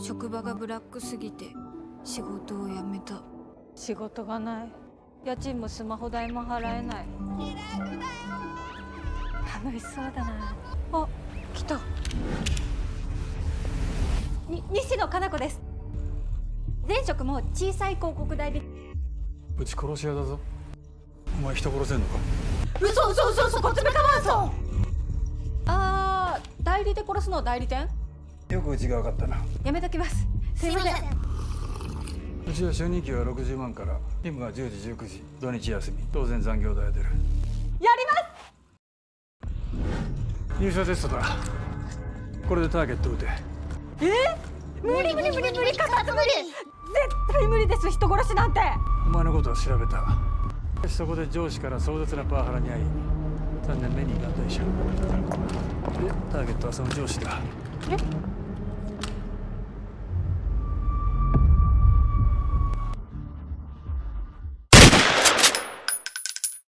職場がブラックすぎて仕事を辞めた。仕事がない、家賃もスマホ代も払えない。楽しそうだな。あ、来た。西野カナ子です。前職も小さい広告代理。うち殺し屋だぞ。お前人殺せんのか？嘘、コツメカワンソン。代理で殺すの代理店？よくうちが分かったな。やめときます。すいません。うちは初任給は60万から、勤務が10時19時、土日休み、当然残業代は出る。やります。入社テストだ。これでターゲット撃て。無理、カカツ無理。絶対無理です、人殺しなんて。お前のことは調べた。そこで上司から壮絶なパワハラに遭い、3年目に眼退者で、ターゲットはその上司だ。え